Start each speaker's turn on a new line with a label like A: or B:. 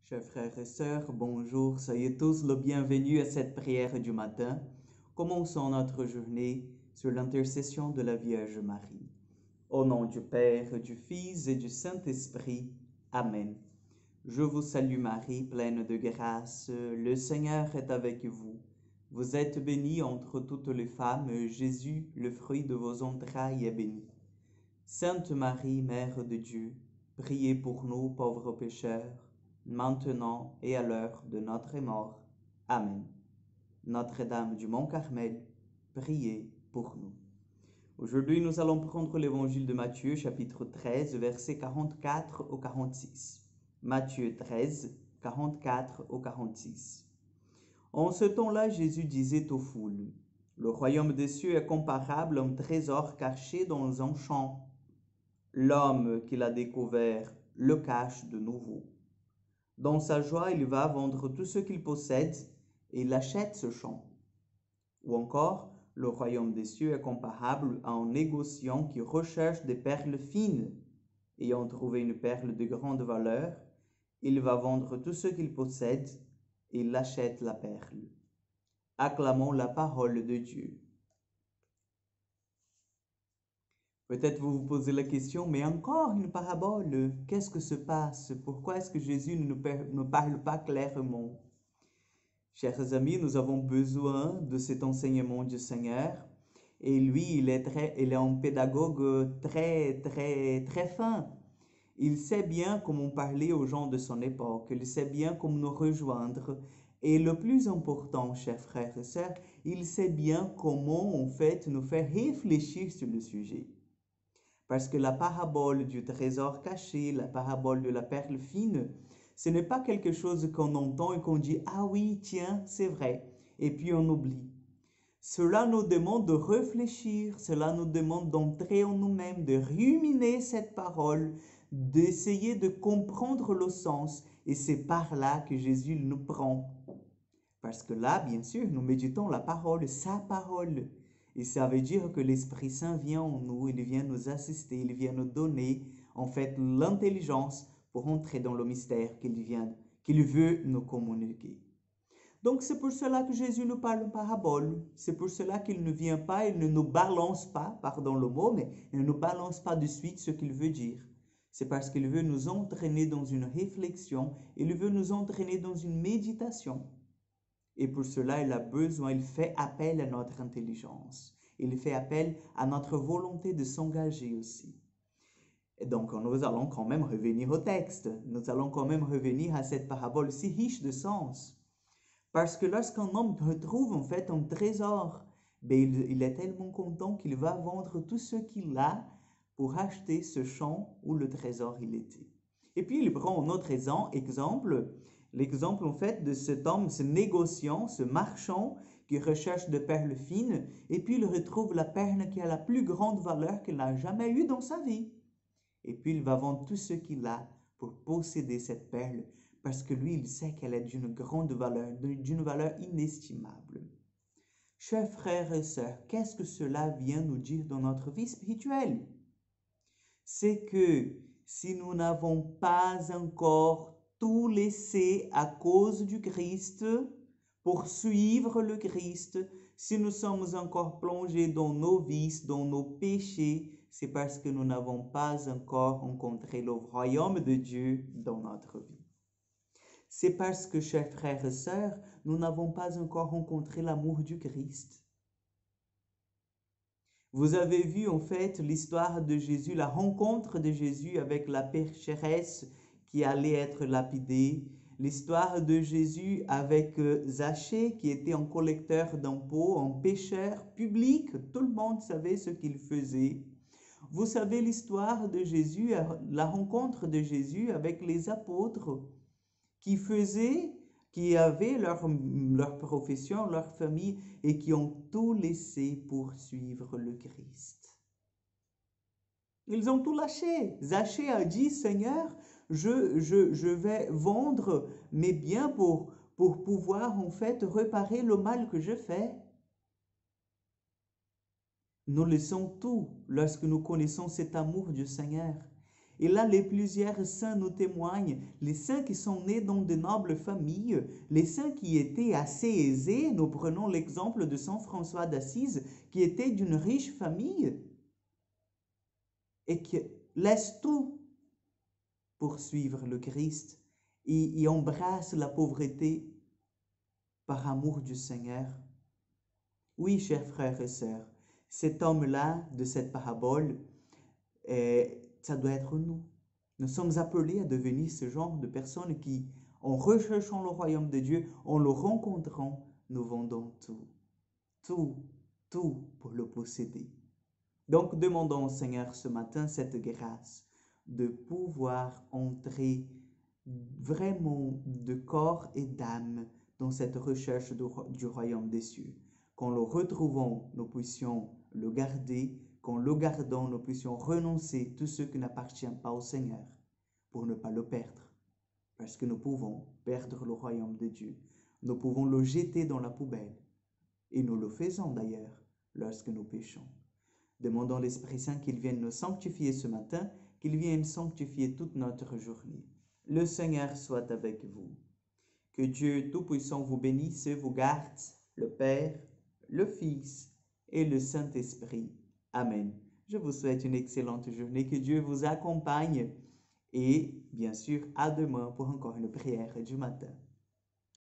A: Chers frères et sœurs, bonjour, soyez tous le bienvenus à cette prière du matin. Commençons notre journée sur l'intercession de la Vierge Marie. Au nom du Père, du Fils et du Saint-Esprit. Amen. Je vous salue Marie, pleine de grâce, le Seigneur est avec vous. Vous êtes bénie entre toutes les femmes, Jésus, le fruit de vos entrailles, est béni. Sainte Marie, Mère de Dieu, priez pour nous pauvres pécheurs, maintenant et à l'heure de notre mort. Amen. Notre-Dame du Mont Carmel, priez pour nous. Aujourd'hui, nous allons prendre l'évangile de Matthieu, chapitre 13, versets 44 au 46. Matthieu 13, 44 au 46. En ce temps-là, Jésus disait aux foules, « Le royaume des cieux est comparable à un trésor caché dans un champ. L'homme qui l'a découvert le cache de nouveau. Dans sa joie, il va vendre tout ce qu'il possède et il achète ce champ. Ou encore, le royaume des cieux est comparable à un négociant qui recherche des perles fines. Ayant trouvé une perle de grande valeur, il va vendre tout ce qu'il possède et il achète la perle. Acclamons la parole de Dieu. Peut-être vous vous posez la question, mais encore une parabole, qu'est-ce que se passe? Pourquoi est-ce que Jésus ne parle pas clairement? Chers amis, nous avons besoin de cet enseignement du Seigneur. Et lui, il est un pédagogue très fin. Il sait bien comment parler aux gens de son époque. Il sait bien comment nous rejoindre. Et le plus important, chers frères et sœurs, il sait bien comment, en fait, nous faire réfléchir sur le sujet. Parce que la parabole du trésor caché, la parabole de la perle fine, ce n'est pas quelque chose qu'on entend et qu'on dit « Ah oui, tiens, c'est vrai », et puis on oublie. Cela nous demande de réfléchir, cela nous demande d'entrer en nous-mêmes, de ruminer cette parole, d'essayer de comprendre le sens, et c'est par là que Jésus nous prend. Parce que là, bien sûr, nous méditons la parole, sa parole. Et ça veut dire que l'Esprit Saint vient en nous, il vient nous assister, il vient nous donner, en fait, l'intelligence pour entrer dans le mystère qu'il veut nous communiquer. Donc, c'est pour cela que Jésus nous parle en parabole. C'est pour cela qu'il ne vient pas, il ne nous balance pas, pardon le mot, mais il ne nous balance pas de suite ce qu'il veut dire. C'est parce qu'il veut nous entraîner dans une réflexion, il veut nous entraîner dans une méditation. Et pour cela, il fait appel à notre intelligence. Il fait appel à notre volonté de s'engager aussi. Et donc, nous allons quand même revenir au texte. Nous allons quand même revenir à cette parabole si riche de sens. Parce que lorsqu'un homme retrouve en fait un trésor, il est tellement content qu'il va vendre tout ce qu'il a pour acheter ce champ où le trésor il était. Et puis, il prend un autre exemple, l'exemple en fait de cet homme, ce négociant, ce marchand qui recherche de perles fines, et puis il retrouve la perle qui a la plus grande valeur qu'il n'a jamais eue dans sa vie. Et puis il va vendre tout ce qu'il a pour posséder cette perle, parce que lui, il sait qu'elle est d'une grande valeur, d'une valeur inestimable. Chers frères et sœurs, qu'est-ce que cela vient nous dire dans notre vie spirituelle? C'est que si nous n'avons pas encore tout laissé à cause du Christ, pour suivre le Christ, si nous sommes encore plongés dans nos vices, dans nos péchés, c'est parce que nous n'avons pas encore rencontré le royaume de Dieu dans notre vie. C'est parce que, chers frères et sœurs, nous n'avons pas encore rencontré l'amour du Christ. Vous avez vu en fait l'histoire de Jésus, la rencontre de Jésus avec la pécheresse qui allait être lapidée, l'histoire de Jésus avec Zachée qui était un collecteur d'impôts, un pécheur public, tout le monde savait ce qu'il faisait. Vous savez l'histoire de Jésus, la rencontre de Jésus avec les apôtres qui avaient leur profession, leur famille et qui ont tout laissé pour suivre le Christ. Ils ont tout lâché. Zachée a dit, Seigneur, je vais vendre mes biens pour pouvoir en fait réparer le mal que je fais. Nous laissons tout lorsque nous connaissons cet amour du Seigneur. Et là, les plusieurs saints nous témoignent, les saints qui sont nés dans de nobles familles, les saints qui étaient assez aisés. Nous prenons l'exemple de Saint François d'Assise, qui était d'une riche famille et qui laisse tout pour suivre le Christ et embrasse la pauvreté par amour du Seigneur. Oui, chers frères et sœurs, cet homme-là de cette parabole, ça doit être nous. Nous sommes appelés à devenir ce genre de personnes qui, en recherchant le royaume de Dieu, en le rencontrant, nous vendons tout pour le posséder. Donc, demandons au Seigneur ce matin cette grâce de pouvoir entrer vraiment de corps et d'âme dans cette recherche du royaume des cieux. Qu'en le retrouvant, nous puissions le garder, qu'en le gardant, nous puissions renoncer tout ce qui n'appartient pas au Seigneur pour ne pas le perdre. Parce que nous pouvons perdre le royaume de Dieu. Nous pouvons le jeter dans la poubelle. Et nous le faisons d'ailleurs lorsque nous péchons. Demandons l'Esprit Saint qu'il vienne nous sanctifier ce matin, qu'il vienne sanctifier toute notre journée. Le Seigneur soit avec vous. Que Dieu Tout-Puissant vous bénisse et vous garde, le Père, le Fils et le Saint-Esprit. Amen. Je vous souhaite une excellente journée, que Dieu vous accompagne et bien sûr à demain pour encore une prière du matin.